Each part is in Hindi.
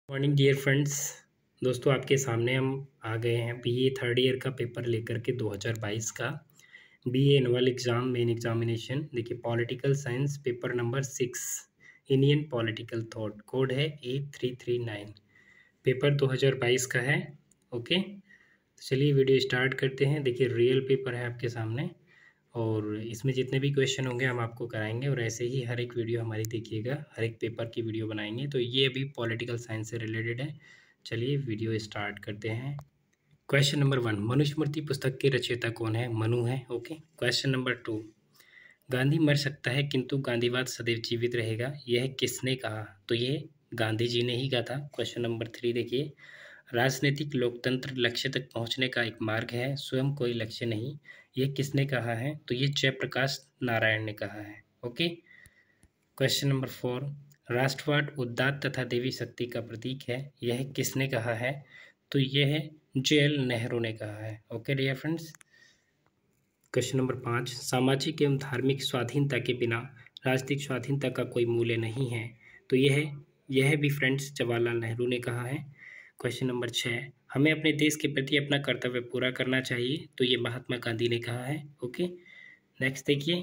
Morning dear friends. दोस्तों, आपके सामने हम आ गए हैं बीए थर्ड ईयर का पेपर लेकर के 2022 का BA annual exam main examination. देखिए, political science paper number 6 Indian political thought, code है A339। पेपर 2022 का है। ओके, तो चलिए वीडियो स्टार्ट करते हैं। देखिए, रियल पेपर है आपके सामने और इसमें जितने भी क्वेश्चन होंगे हम आपको कराएंगे और ऐसे ही हर एक वीडियो हमारी देखिएगा, हर एक पेपर की वीडियो बनाएंगे। तो ये अभी पॉलिटिकल साइंस से रिलेटेड है। चलिए वीडियो स्टार्ट करते हैं। क्वेश्चन नंबर 1, मनुस्मृति पुस्तक के रचयिता कौन है? मनु है। ओके। क्वेश्चन नंबर 2, गांधी मर सकता है किंतु गांधीवाद सदैव जीवित रहेगा, यह किसने कहा? तो ये गांधी जी ने ही कहा था। क्वेश्चन नंबर 3 देखिए, राजनीतिक लोकतंत्र लक्ष्य तक पहुंचने का एक मार्ग है, स्वयं कोई लक्ष्य नहीं, यह किसने कहा है? तो ये जयप्रकाश नारायण ने कहा है। ओके। क्वेश्चन नंबर 4, राष्ट्रवाद उदात्त तथा देवी शक्ति का प्रतीक है, यह किसने कहा है? तो यह है JL नेहरू ने कहा है। Okay dear friends. Question number 5, सामाजिक एवं धार्मिक स्वाधीनता के बिना राजनीतिक स्वाधीनता का कोई मूल्य नहीं है, तो यह भी फ्रेंड्स जवाहरलाल नेहरू ने कहा है। क्वेश्चन नंबर 6, हमें अपने देश के प्रति अपना कर्तव्य पूरा करना चाहिए, तो ये महात्मा गांधी ने कहा है। ओके। नेक्स्ट देखिए,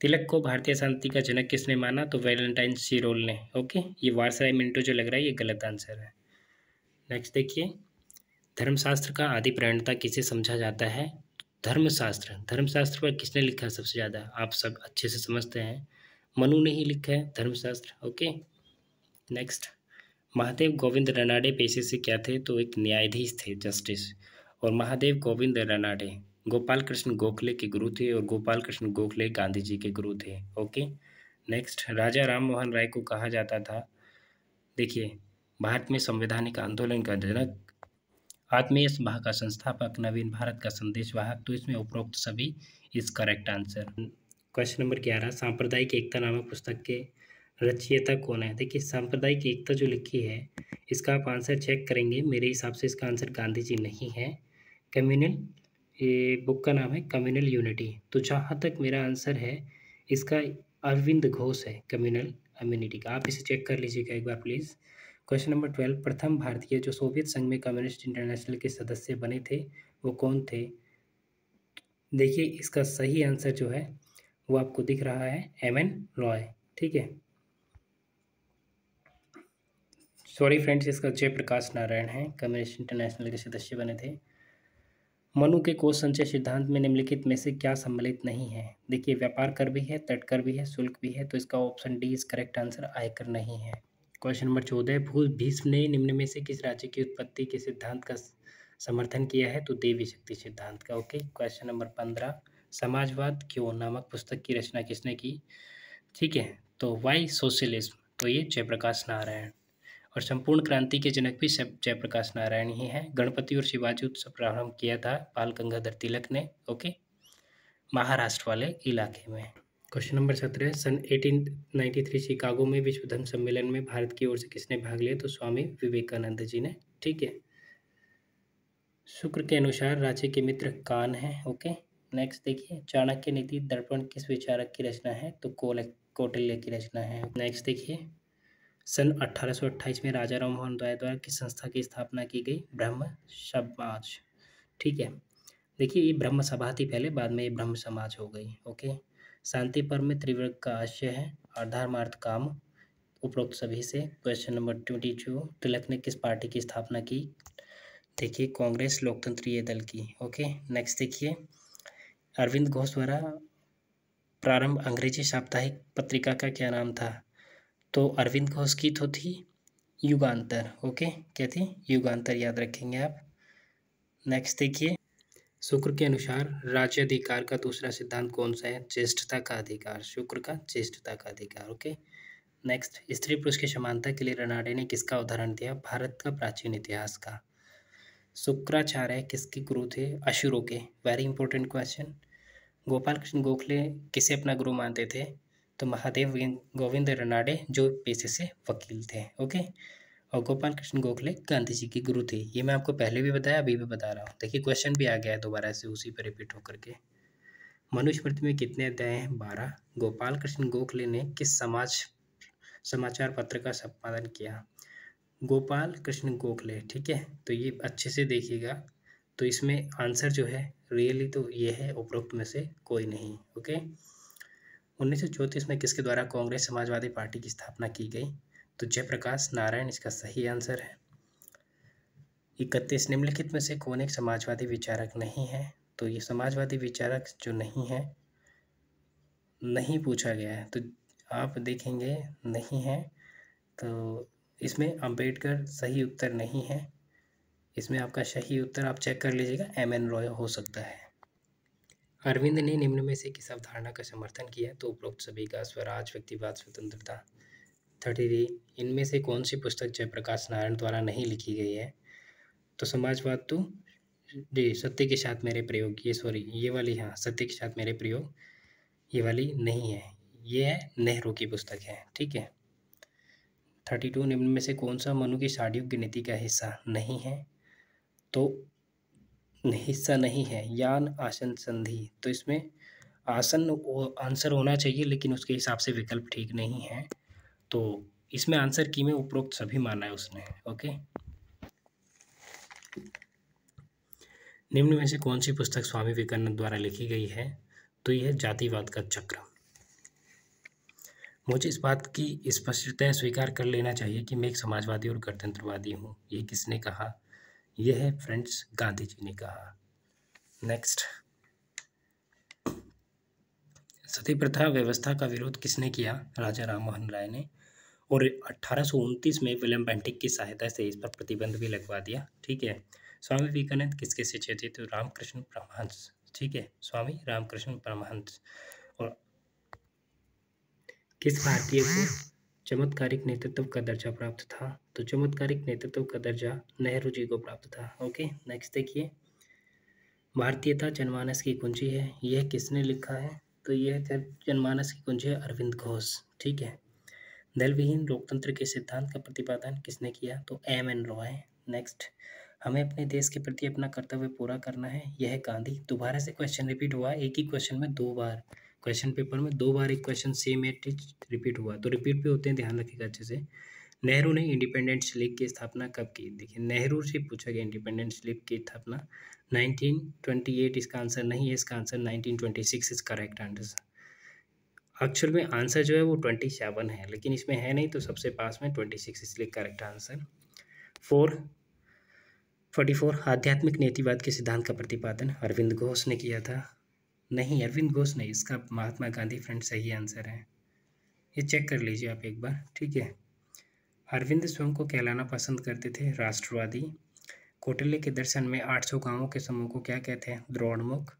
तिलक को भारतीय शांति का जनक किसने माना? तो वैलेंटाइन सीरोल ने। ओके, ये वायसराय मिंटो जो लग रहा है ये गलत आंसर है। नेक्स्ट देखिए, धर्मशास्त्र का आदि प्रणेता किसे समझा जाता है? धर्मशास्त्र पर किसने लिखा है सबसे ज़्यादा? आप सब अच्छे से समझते हैं, मनु ने ही लिखा है धर्मशास्त्र। ओके। नेक्स्ट, महादेव गोविंद रनाडे पेशे से क्या थे? तो एक न्यायाधीश थे, जस्टिस। और महादेव गोविंद रनाडे गोपाल कृष्ण गोखले के गुरु थे और गोपाल कृष्ण गोखले गांधी जी के गुरु थे। ओके। नेक्स्ट, राजा राम मोहन राय को कहा जाता था, देखिए, भारत में संवैधानिक आंदोलन का जनक, आत्मीय सभा का संस्थापक, नवीन भारत का संदेशवाहक। तो इसमें उपरोक्त सभी is correct answer. Question number 11, सांप्रदायिक एकता नामक पुस्तक के रचयिता कौन है? देखिए, सांप्रदायिक एकता जो लिखी है इसका आप आंसर चेक करेंगे, मेरे हिसाब से इसका आंसर गांधी जी नहीं है। कम्युनल, ये बुक का नाम है कम्युनल यूनिटी। तो जहाँ तक मेरा आंसर है इसका अरविंद घोष है, कम्युनल इम्यूनिटी का। आप इसे चेक कर लीजिएगा एक बार प्लीज़। क्वेश्चन नंबर 12, प्रथम भारतीय जो सोवियत संघ में कम्युनिस्ट इंटरनेशनल के सदस्य बने थे वो कौन थे? देखिए, इसका सही आंसर जो है वो आपको दिख रहा है MN रॉय। ठीक है, सॉरी फ्रेंड्स, इसका जयप्रकाश नारायण है, कम्युनिस्ट इंटरनेशनल के सदस्य बने थे। मनु के कोश संचय सिद्धांत में निम्नलिखित में से क्या सम्मिलित नहीं है? देखिए, व्यापार कर भी है, तट कर भी है, शुल्क भी है, तो इसका option D is correct answer, आयकर नहीं है। क्वेश्चन नंबर 14, भीष्म ने निम्न में से किस राज्य की उत्पत्ति के सिद्धांत का समर्थन किया है? तो देवी शक्ति सिद्धांत का। ओके। क्वेश्चन नंबर 15, समाजवाद क्यों नामक पुस्तक की रचना किसने की? ठीक है, तो वाई सोशलिज्म, तो ये जयप्रकाश नारायण। और संपूर्ण क्रांति के जनक भी जयप्रकाश नारायण ही हैं। गणपति और शिवाजी उत्सव प्रारंभ किया था बाल गंगाधर तिलक ने। ओके, महाराष्ट्र वाले इलाके में। क्वेश्चन नंबर 17, सन 1893 शिकागो में विश्व धर्म सम्मेलन में भारत की ओर से किसने भाग लिया? तो स्वामी विवेकानंद जी ने। ठीक है, शुक्र के अनुसार राज्य के मित्र कान है। ओके। नेक्स्ट देखिए, चाणक्य नीति दर्पण किस विचारक की रचना है? तो कौटिल्य की रचना है। नेक्स्ट देखिए, सन 1828 में राजा राम मोहन राय द्वारा किस संस्था की स्थापना की गई? ब्रह्म समाज। ठीक है, देखिए, ये ब्रह्म सभा थी पहले, बाद में ये ब्रह्म समाज हो गई। ओके। शांति पर्व में त्रिवर्ग का आशय है धर्मार्थ काम, उपरोक्त सभी से। क्वेश्चन नंबर 22, तिलक ने किस पार्टी की स्थापना की? देखिए, कांग्रेस लोकतंत्रीय दल की। ओके। नेक्स्ट देखिए, अरविंद घोष द्वारा प्रारंभ अंग्रेजी साप्ताहिक पत्रिका का क्या नाम था? तो अरविंद घोष की तो थी युगांतर। ओके, क्या थी? युगांतर, याद रखेंगे आप। नेक्स्ट देखिए, शुक्र के अनुसार राज्याधिकार का दूसरा सिद्धांत कौन सा है? ज्येष्ठता का अधिकार, शुक्र का ज्येष्ठता का अधिकार। ओके। नेक्स्ट, स्त्री पुरुष की समानता के लिए रनाडे ने किसका उदाहरण दिया? भारत का प्राचीन इतिहास का। शुक्राचार्य किसके गुरु थे? असुरों के। Very important question. Gopal Krishna Gokhale किसे अपना गुरु मानते थे? तो महादेव गोविंद रनाडे जो पेशे से वकील थे। ओके। और गोपाल कृष्ण गोखले गांधी जी के गुरु थे। ये मैं आपको पहले भी बताया, अभी भी बता रहा हूँ। देखिए, क्वेश्चन भी आ गया है दोबारा से उसी पर रिपीट होकर के। मनुस्मृति में कितने अध्याय हैं? 12। गोपाल कृष्ण गोखले ने किस समाचार पत्र का संपादन किया? गोपाल कृष्ण गोखले, ठीक है। तो ये अच्छे से देखिएगा। तो इसमें आंसर जो है रियली तो ये है, उपरोक्त में से कोई नहीं। ओके। 1934 में किसके द्वारा कांग्रेस समाजवादी पार्टी की स्थापना की गई? तो जयप्रकाश नारायण इसका सही आंसर है। 31 निम्नलिखित में से कौन एक समाजवादी विचारक नहीं है? तो ये समाजवादी विचारक जो नहीं है, नहीं पूछा गया है, तो आप देखेंगे नहीं है, तो इसमें अंबेडकर सही उत्तर नहीं है। इसमें आपका सही उत्तर आप चेक कर लीजिएगा, एम.एन. रॉय हो सकता है। अरविंद ने निम्न में से किस अवधारणा का समर्थन किया? तो उपरोक्त सभी का, स्वराज, व्यक्तिवाद, स्वतंत्रता। 33 इनमें से कौन सी पुस्तक जयप्रकाश नारायण द्वारा नहीं लिखी गई है? तो समाजवाद तो जी, सत्य के साथ मेरे प्रयोग, ये सॉरी ये वाली, हाँ, सत्य के साथ मेरे प्रयोग, ये वाली नहीं है, ये है नेहरू की पुस्तक है, ठीक है। 32 निम्न में से कौन सा मनु की साड़ियों की नीति का हिस्सा नहीं है? तो हिस्सा नहीं है यान आसन संधि। तो इसमें आसन आंसर होना चाहिए, लेकिन उसके हिसाब से विकल्प ठीक नहीं है। तो इसमें आंसर की में उपरोक्त सभी माना है उसने। ओके। निम्न में से कौन सी पुस्तक स्वामी विवेकानंद द्वारा लिखी गई है? तो यह है जातिवाद का चक्र। मुझे इस बात की स्पष्टतः स्वीकार कर लेना चाहिए कि मैं एक समाजवादी और गणतंत्रवादी हूँ। ये किसने कहा? यह है फ्रेंड्स, गांधी जी ने कहा। नेक्स्ट, सती प्रथा व्यवस्था का विरोध किसने किया? राजा राममोहन राय ने। और 1829 में विलियम बेंटिक की सहायता से इस पर प्रतिबंध भी लगवा दिया, ठीक है। स्वामी विवेकानंद किसके शिष्य थे? तो रामकृष्ण परमहंस, ठीक है, स्वामी रामकृष्ण परमहंस। और किस भारतीय को चमत्कारिक नेतृत्व का दर्जा प्राप्त था? तो चमत्कारिक नेतृत्व का दर्जा नेहरू जी को प्राप्त था। ओके। नेक्स्ट देखिए, भारतीयता जनमानस की कुंजी है, यह किसने लिखा है? तो यह जनमानस की कुंजी है अरविंद घोष, ठीक है। दलविहीन लोकतंत्र के सिद्धांत का प्रतिपादन किसने किया? तो एम.एन. रॉय। नेक्स्ट, हमें अपने देश के प्रति अपना कर्तव्य पूरा करना है, यह है गांधी। दोबारा से क्वेश्चन रिपीट हुआ, एक ही क्वेश्चन में दो बार, क्वेश्चन पेपर में दो बार एक क्वेश्चन सेम रिपीट हुआ, तो रिपीट भी होते हैं, ध्यान रखिएगा अच्छे से। नेहरू ने इंडिपेंडेंस लीग की स्थापना कब की? देखिए, नेहरू से पूछा गया इंडिपेंडेंस लीग की स्थापना 1928, इसका आंसर नहीं है, इसका answer 1926 is correct answer. Actual में आंसर जो है वो 27 है, लेकिन इसमें है नहीं, तो सबसे पास में 26, इसलिए करेक्ट आंसर। 44 आध्यात्मिक नीतिवाद के सिद्धांत का प्रतिपादन अरविंद घोष ने किया था। नहीं, अरविंद घोष नहीं, इसका महात्मा गांधी फ्रेंड सही आंसर है, ये चेक कर लीजिए आप एक बार, ठीक है। अरविंद स्वयं को कहलाना पसंद करते थे राष्ट्रवादी। कौटिल्य के दर्शन में 800 गांवों के समूह को क्या कहते हैं? द्रोणमुख।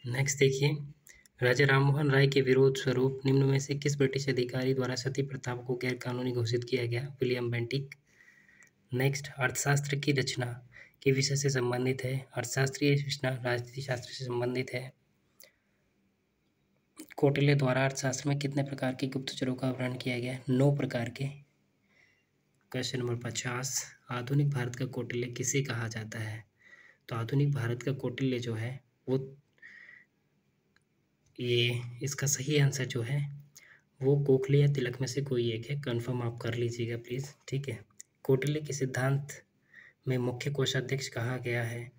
नेक्स्ट देखिए, राजा राममोहन राय के विरोध स्वरूप निम्न में से किस ब्रिटिश अधिकारी द्वारा सती प्रथा को गैरकानूनी घोषित किया गया? William Bentinck. नेक्स्ट, अर्थशास्त्र की रचना के विषय से संबंधित है, अर्थशास्त्रीय रचना राजनीति शास्त्र से संबंधित है। कौटिल्य द्वारा अर्थशास्त्र में कितने प्रकार के गुप्तचरों का वर्णन किया गया? 9 प्रकार के। क्वेश्चन नंबर 50, आधुनिक भारत का कौटिल्य किसे कहा जाता है? तो आधुनिक भारत का कौटिल्य जो है वो, ये इसका सही आंसर जो है वो गोखले या तिलक में से कोई एक है, कंफर्म आप कर लीजिएगा प्लीज़, ठीक है। कौटिल्य के सिद्धांत में मुख्य कोषाध्यक्ष कहा गया है।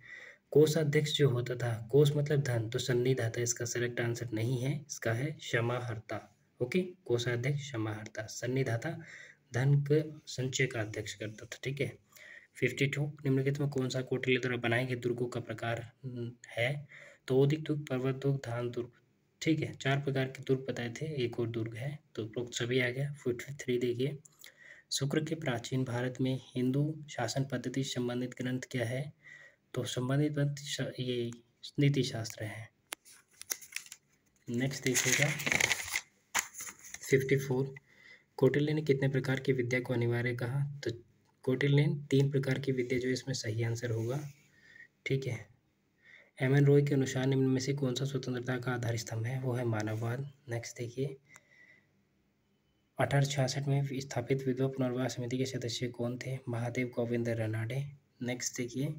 कोषाध्यक्ष जो होता था, कोष मतलब धन, तो सन्निधाता इसका करेक्ट आंसर नहीं है, इसका है क्षमाहर्ता। ओके, कोषाध्यक्ष क्षमाहर्ता, सन्निधाता धन के संचय का अध्यक्ष करता था, ठीक है। 52 निम्नलिखित में कौन सा कौटिल्य द्वारा बनाए गए दुर्गों का प्रकार है? तो ओदिक दुर्ग, पर्वत दुर्ग, धान दुर्ग, ठीक है। 4 प्रकार के दुर्ग बताए थे, एक और दुर्ग है, तो उपरोक्त सभी आ गया। 53 देखिए, शुक्र के प्राचीन भारत में हिंदू शासन पद्धति से संबंधित ग्रंथ क्या है? तो संबंधित ग्रंथ ये नीति शास्त्र है। नेक्स्ट देखिएगा, 54 कौटिल्य ने कितने प्रकार की विद्या को अनिवार्य कहा? तो कौटिल्य ने 3 प्रकार की विद्या, जो इसमें सही आंसर होगा, ठीक है। एम.एन. रॉय के अनुसार निम्न में से कौन सा स्वतंत्रता का आधार स्तंभ है? वो है मानववाद। नेक्स्ट देखिए, 1866 में स्थापित विधवा पुनर्विवाह समिति के सदस्य कौन थे? महादेव गोविंद रानडे। नेक्स्ट देखिए,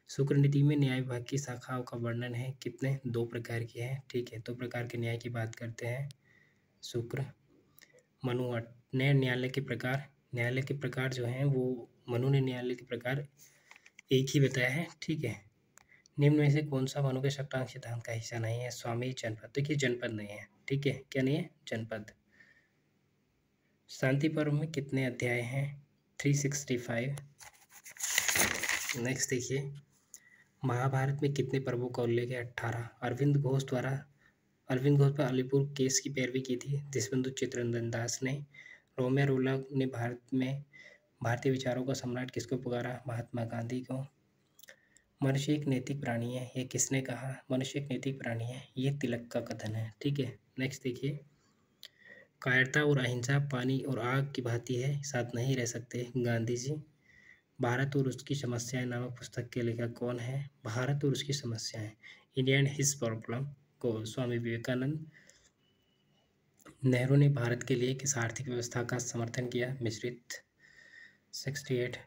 शुक्र नीति में न्याय विभाग की शाखाओं का वर्णन है, कितने? 2 प्रकार की है, ठीक है। 2 प्रकार के न्याय की बात करते हैं। शुक्र। मनु 8। न्यायालय के प्रकार जो हैं वो मनु ने न्यायालय के प्रकार एक ही बताया है, ठीक है। निम्न में से कौन सा मनु के सप्तांग सिद्धांत का हिस्सा नहीं है? स्वामी जनपद। देखिए जनपद नहीं है, ठीक है, क्या नहीं है? जनपद। शांति पर्व में कितने अध्याय हैं? 365। नेक्स्ट देखिए, महाभारत में कितने पर्वों का उल्लेख है? 18। अरविंद घोष पर अलीपुर केस की पैरवी की थी देशबंधु चित्तरंजन दास ने। रोमियो रोला ने भारतीय विचारों का सम्राट किसको पुकारा? महात्मा गांधी को। मनुष्य एक नैतिक प्राणी है, ये किसने कहा? मनुष्य एक नैतिक प्राणी है, ये तिलक का कथन है, ठीक है। नेक्स्ट देखिए, कायरता और अहिंसा पानी और आग की भांति है, साथ नहीं रह सकते। गांधी जी। भारत और उसकी समस्याएं नामक पुस्तक के लेखक कौन है? भारत और उसकी समस्याएं, इंडिया एंड हिज प्रॉब्लम को स्वामी विवेकानंद। नेहरू ने भारत के लिए किस आर्थिक व्यवस्था का समर्थन किया? मिश्रित। 68।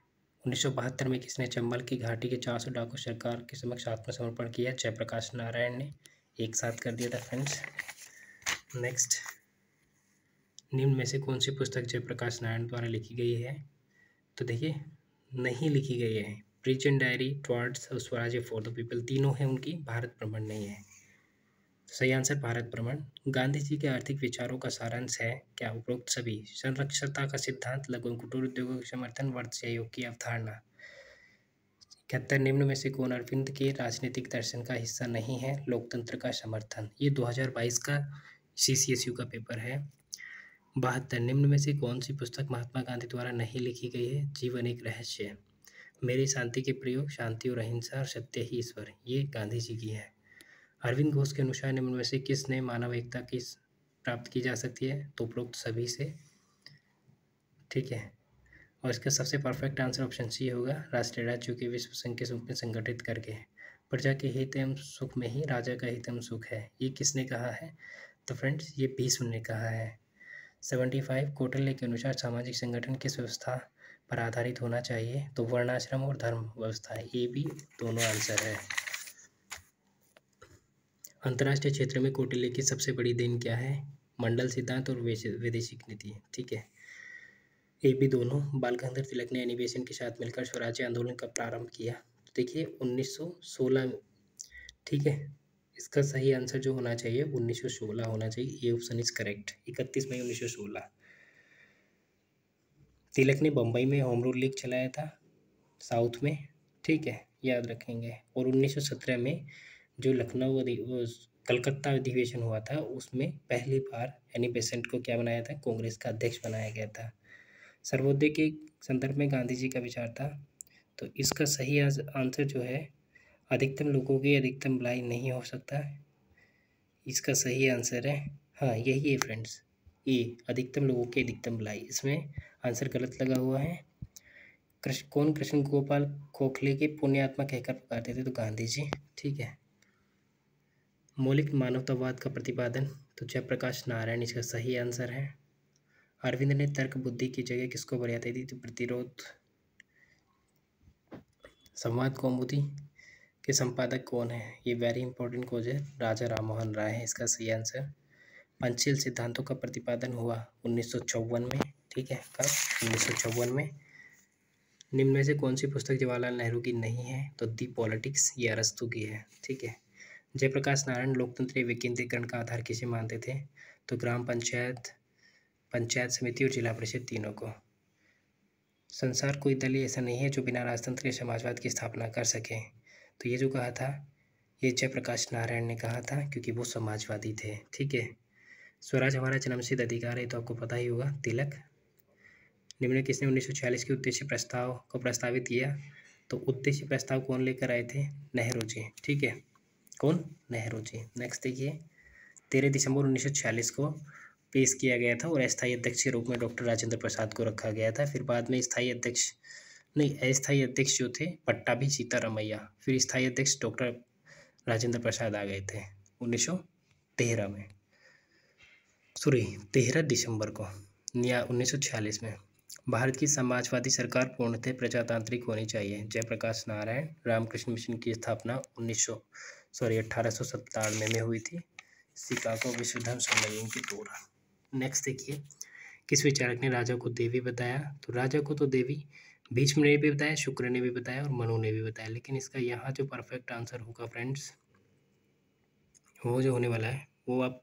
1972 में किसने चंबल की घाटी के 400 डाकू सरकार के समक्ष आत्मसमर्पण किया? जयप्रकाश नारायण ने। एक साथ कर दिया था फ्रेंड्स। नेक्स्ट, निम्न में से कौन सी पुस्तक जयप्रकाश नारायण द्वारा लिखी गई है? तो देखिए नहीं लिखी गई है। प्रिजन डायरी, टुवर्ड्स और स्वराज्य फॉर द पीपल, तीनों हैं उनकी, भारत भ्रमण नहीं है। तो सही आंसर भारत भ्रमण। गांधी जी के आर्थिक विचारों का सारांश है क्या? उपरोक्त सभी। संरक्षता का सिद्धांत, लघु कुटीर उद्योगों के समर्थन, वर्ग सहयोग की अवधारणा। 71। निम्न में से कौन अरविंद के राजनीतिक दर्शन का हिस्सा नहीं है? लोकतंत्र का समर्थन। ये 2022 का CCSU का पेपर है। 72। निम्न में से कौन सी पुस्तक महात्मा गांधी द्वारा नहीं लिखी गई है? जीवन एक रहस्य। मेरी शांति के प्रयोग, शांति और अहिंसा और सत्य ही ईश्वर, ये गांधी जी की है। अरविंद घोष के अनुसार निम्न में से किसने मानव एकता की प्राप्त की जा सकती है? तो उपरोक्त सभी से, ठीक है। और इसका सबसे परफेक्ट आंसर ऑप्शन सी होगा, राष्ट्रीय राज्यों के विश्व संघ के रूप में संगठित करके। प्रजा के हित एवं सुख में ही राजा का हित एवं सुख है, ये किसने कहा है? तो फ्रेंड्स ये भीष्म ने कहा है। 75। कौटिल्य के अनुसार सामाजिक संगठन किस व्यवस्था पर आधारित होना चाहिए? तो वर्णाश्रम और धर्म व्यवस्था, ये भी दोनों आंसर है। अंतर्राष्ट्रीय क्षेत्र में कौटिल्य की सबसे बड़ी देन क्या है? मंडल सिद्धांत और वैदेशिक नीति, ठीक है, ये भी दोनों। बाल गंगाधर तिलक ने अधिवेशन के साथ मिलकर स्वराज्य आंदोलन का प्रारंभ किया। तो देखिए 1916 में, ठीक है। इसका सही आंसर जो होना चाहिए 1916 होना चाहिए, ये ऑप्शन इज करेक्ट। 31 मई 1916। तिलक ने बम्बई में होम रूल लीग चलाया था, साउथ में, ठीक है, याद रखेंगे। और 1917 में जो कलकत्ता अधिवेशन हुआ था उसमें पहली बार एनी बेसेंट को क्या बनाया था? कांग्रेस का अध्यक्ष बनाया गया था। सर्वोदय के संदर्भ में गांधी जी का विचार था। तो इसका सही आंसर जो है, अधिकतम लोगों की अधिकतम भलाई नहीं हो सकता। इसका सही आंसर है, हाँ यही है फ्रेंड्स, ये अधिकतम लोगों की अधिकतम भलाई। इसमें आंसर गलत लगा हुआ है। कौन कृष्ण गोपाल गोखले के पुण्यात्मा कहकर पुकारते थे? तो गांधी जी, ठीक है। मौलिक मानवतावाद का प्रतिपादन, तो जयप्रकाश नारायण इसका सही आंसर है। अरविंद ने तर्क बुद्धि की जगह किसको बढ़ाती थी? तो प्रतिरोध। संवाद कौमुदी के संपादक कौन है? ये वेरी इंपॉर्टेंट क्वेश्चन है, राजा राममोहन राय है इसका सही आंसर। पंचशील सिद्धांतों का प्रतिपादन हुआ 1954 में, ठीक है, कब? 1954 में। निम्न में से कौन सी पुस्तक जवाहरलाल नेहरू की नहीं है? तो दी पॉलिटिक्स, ये अरस्तु की है, ठीक है। जयप्रकाश नारायण लोकतंत्र विकेंद्रीकरण का आधार किसे मानते थे? तो ग्राम पंचायत, पंचायत समिति और जिला परिषद, तीनों को। संसार कोई दल ऐसा नहीं है जो बिना राजतंत्र के समाजवाद की स्थापना कर सके। तो ये जो कहा था, ये जयप्रकाश नारायण ने कहा था, क्योंकि वो समाजवादी थे, ठीक है। स्वराज हमारा जन्मसिद्ध अधिकार है, तो आपको पता ही होगा, तिलक। निम्न किसने 1946 के उद्देश्य प्रस्ताव को प्रस्तावित किया? तो उद्देश्य प्रस्ताव कौन लेकर आए थे? नेहरू जी, ठीक है। कौन? नेहरू जी। नेक्स्ट देखिए, 13 दिसंबर 1946 को पेश किया गया था और अस्थायी अध्यक्ष के रूप में डॉक्टर राजेंद्र प्रसाद को रखा गया था। फिर बाद में स्थायी अध्यक्ष नहीं, अस्थायी अध्यक्ष जो थे पट्टाभी सीतारामैया, फिर स्थायी अध्यक्ष डॉक्टर राजेंद्र प्रसाद आ गए थे 1913 में, सॉरी 13 दिसंबर को या 1946 में। भारत की समाजवादी सरकार पूर्णतः प्रजातांत्रिक होनी चाहिए। जयप्रकाश नारायण। रामकृष्ण मिशन की स्थापना 1897 में हुई थी, शिकागो विश्व धर्म सम्मेलन के दौरान। नेक्स्ट देखिए, किस विचारक ने राजा को देवी बताया? तो राजा को तो देवी भीष्म ने भी बताया, शुक्र ने भी बताया और मनु ने भी बताया। लेकिन इसका यहाँ जो परफेक्ट आंसर होगा फ्रेंड्स, वो जो होने वाला है वो आप